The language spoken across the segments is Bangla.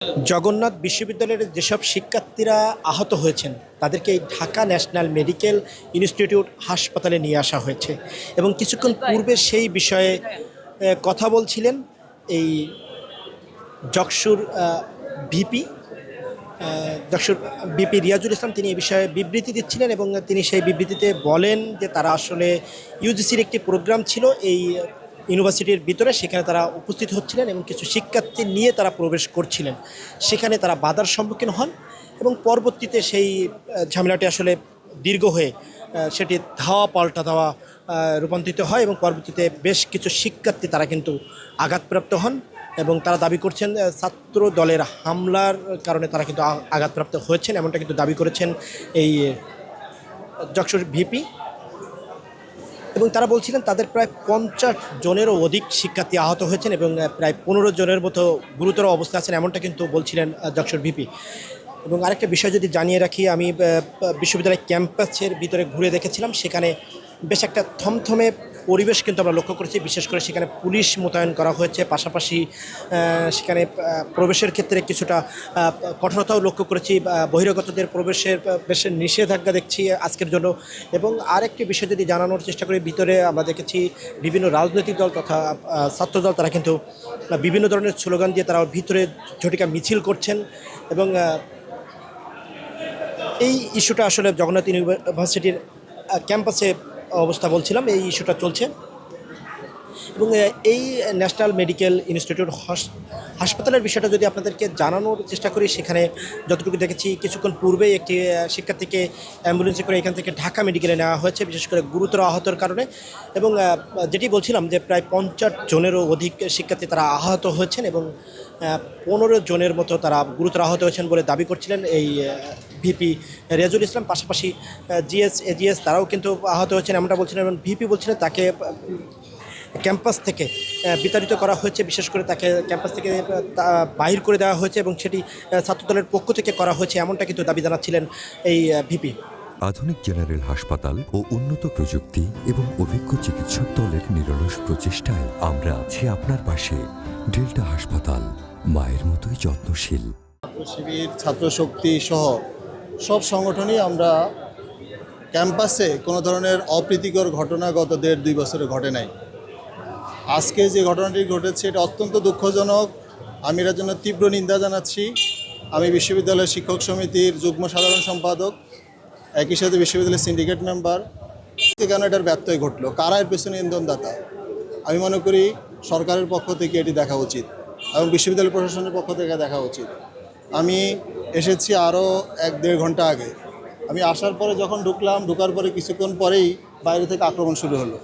জগন্নাথ বিশ্ববিদ্যালয়ের যেসব শিক্ষার্থীরা আহত হয়েছেন তাদেরকে এই ঢাকা ন্যাশনাল মেডিকেল ইনস্টিটিউট হাসপাতালে নিয়ে আসা হয়েছে এবং কিছুক্ষণ পূর্বে সেই বিষয়ে কথা বলছিলেন এই যকসুর ভিপি যকসুর বিপি রিয়াজুল ইসলাম। তিনি এই বিষয়ে বিবৃতি দিচ্ছিলেন এবং তিনি সেই বিবৃতিতে বলেন যে তারা আসলে ইউজিসির একটি প্রোগ্রাম ছিল এই ইউনিভার্সিটির ভিতরে, সেখানে তারা উপস্থিত হচ্ছিলেন এবং কিছু শিক্ষার্থী নিয়ে তারা প্রবেশ করছিলেন। সেখানে তারা বাধার সম্মুখীন হন এবং পরবর্তীতে সেই ঝামেলাটি আসলে দীর্ঘ হয়ে সেটি ধাওয়া পাল্টা ধাওয়া রূপান্তরিত হয় এবং পরবর্তীতে বেশ কিছু শিক্ষার্থী তারা কিন্তু আঘাতপ্রাপ্ত হন এবং তারা দাবি করছেন ছাত্র দলের হামলার কারণে তারা কিন্তু আঘাতপ্রাপ্ত হয়েছেন, এমনটা কিন্তু দাবি করেছেন এই যকসুর ভিপি। এবং তারা বলছিলেন তাদের প্রায় 50 জনেরও অধিক শিক্ষার্থী আহত হয়েছেন এবং প্রায় 15 জনের মতো গুরুতর অবস্থা আছেন, এমনটা কিন্তু বলছিলেন যকসুর ভিপি। এবং আরেকটা বিষয় যদি জানিয়ে রাখি, আমি বিশ্ববিদ্যালয় ক্যাম্পাসের ভিতরে ঘুরে দেখেছিলাম, সেখানে বেশ একটা থমথমে পরিবেশ কিন্তু আমরা লক্ষ্য করেছি। বিশেষ করে সেখানে পুলিশ মোতায়েন করা হয়েছে, পাশাপাশি সেখানে প্রবেশের ক্ষেত্রে কিছুটা কঠোরতাও লক্ষ্য করেছি। বহিরাগতদের প্রবেশের বেশ নিষেধাজ্ঞা দেখছি আজকের জন্য। এবং আরেকটি বিষয় যদি জানানোর চেষ্টা করি, ভিতরে আমরা দেখেছি বিভিন্ন রাজনৈতিক দল তথা ছাত্রদল তারা কিন্তু বিভিন্ন ধরনের স্লোগান দিয়ে তারা ভিতরে ঝটিকা মিছিল করছেন এবং এই ইস্যুটা আসলে জগন্নাথ ইউনিভার্সিটির ক্যাম্পাসে অবস্থা বলছিলাম, এই ইস্যুটা চলছে। এবং এই ন্যাশনাল মেডিকেল ইনস্টিটিউট হাসপাতালের বিষয়টা যদি আপনাদেরকে জানানোর চেষ্টা করি, সেখানে যতটুকু দেখেছি কিছুক্ষণ পূর্বেই একটি শিক্ষার্থীকে অ্যাম্বুলেন্সে করে এখান থেকে ঢাকা মেডিকেলে নেওয়া হয়েছে, বিশেষ করে গুরুতর আহতের কারণে। এবং যেটি বলছিলাম যে প্রায় 50 জনেরও অধিক শিক্ষার্থী তারা আহত হয়েছেন এবং 15 জনের মতো তারা গুরুতর আহত হয়েছেন বলে দাবি করছিলেন এই ভিপি রিয়াজুল ইসলাম। পাশাপাশি জিএস এজিএস তারাও কিন্তু আহত হয়েছেন এমনটা বলছিলেন এবং ভিপি বলছিলেন তাকে ক্যাম্পাস থেকে বিতাড়িত করা হয়েছে, বিশেষ করে তাকে ক্যাম্পাস থেকে বাহির করে দেওয়া হয়েছে এবং সেটি ছাত্রদলের পক্ষ থেকে করা হয়েছে, এমনটা কিন্তু দাবি জানাচ্ছিলেন এই ভিপি। আধুনিক জেনারেল হাসপাতাল ও উন্নত প্রযুক্তি এবং অভিজ্ঞ চিকিৎসক দলের নিরলস প্রচেষ্টায় আমরা আছি আপনার পাশে। ডেল্টা হাসপাতাল, মায়ের মতোই যত্নশীল। শিবির, ছাত্র শক্তি সহ সব সংগঠনই আমরা ক্যাম্পাসে কোনো ধরনের অপ্রীতিকর ঘটনা গত 1.5-2 বছরে ঘটে নাই। আজকে যে ঘটনাটি ঘটেছে এটা অত্যন্ত দুঃখজনক। আমি এটার জন্য তীব্র নিন্দা জানাচ্ছি। আমি বিশ্ববিদ্যালয়ের শিক্ষক সমিতির যুগ্ম সাধারণ সম্পাদক, একই সাথে বিশ্ববিদ্যালয়ের সিন্ডিকেট মেম্বার। কেন এটার ব্যত্যয় ঘটলো, কারা এর পেছনে ইন্ধনদাতা? আমি মনে করি সরকারের পক্ষ থেকে এটি দেখা উচিত এবং বিশ্ববিদ্যালয় প্রশাসনের পক্ষ থেকে দেখা উচিত। আমি এসেছি আরও 1-1.5 ঘন্টা আগে। আমি আসার পরে যখন ঢোকার পরে কিছুক্ষণ পরেই বাইরে থেকে আক্রমণ শুরু হলো।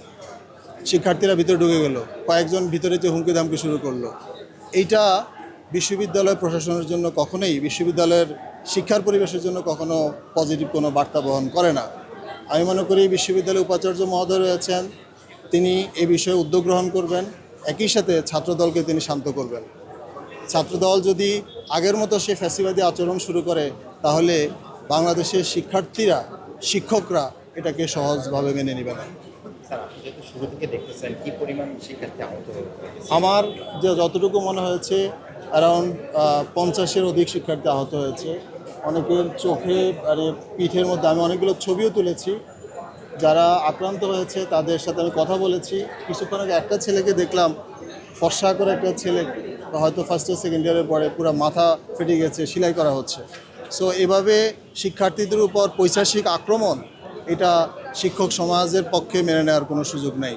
শিক্ষার্থীরা ভিতরে ঢুকে গেল, কয়েকজন ভিতরে যে হুমকি ধামকি শুরু করলো। এইটা বিশ্ববিদ্যালয় প্রশাসনের জন্য কখনোই, বিশ্ববিদ্যালয়ের শিক্ষার পরিবেশের জন্য কখনো পজিটিভ কোনো বার্তা বহন করে না। আমি মনে করি বিশ্ববিদ্যালয়ের উপাচার্য মহোদয় রয়েছেন, তিনি এই বিষয়ে উদ্যোগ গ্রহণ করবেন, একই সাথে ছাত্রদলকে তিনি শান্ত করবেন। ছাত্রদল যদি আগের মতো সে ফ্যাসিবাদী আচরণ শুরু করে, তাহলে বাংলাদেশের শিক্ষার্থীরা, শিক্ষকরা এটাকে সহজভাবে মেনে নেবে না। আমার যতটুকু মনে হয়েছে অ্যারাউন্ড 50-এর অধিক শিক্ষার্থী আহত হয়েছে। অনেকের চোখে আর পিঠের মধ্যে আমি অনেকগুলো ছবিও তুলেছি। যারা আক্রান্ত হয়েছে তাদের সাথে আমি কথা বলেছি। কিছুক্ষণ আগে একটা ছেলেকে দেখলাম, ফর্সা করে একটা ছেলে, হয়তো ফার্স্ট ইয়ার সেকেন্ড ইয়ারের পরে পুরো মাথা ফেটে গেছে, সেলাই করা হচ্ছে। সো এভাবে শিক্ষার্থীদের উপর পৈশাচিক আক্রমণ, এটা শিক্ষক সমাজের পক্ষে মেনে নেওয়ার কোনো সুযোগ নেই।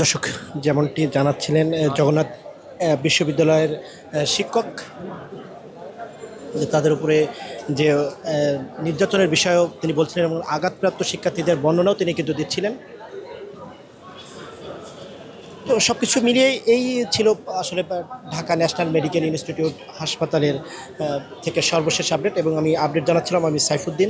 দর্শক, যেমনটি জানাচ্ছিলেন জগন্নাথ বিশ্ববিদ্যালয়ের শিক্ষক, যে তাদের উপরে যে নির্যাতনের বিষয়েও তিনি বলছিলেন এবং আঘাতপ্রাপ্ত শিক্ষার্থীদের বর্ণনাও তিনি কিন্তু দিচ্ছিলেন। তো সব কিছু মিলিয়ে এই ছিল আসলে ঢাকা ন্যাশনাল মেডিকেল ইনস্টিটিউট হাসপাতালের থেকে সর্বশেষ আপডেট এবং আমি আপডেট জানাচ্ছিলাম আমি সাইফুদ্দিন।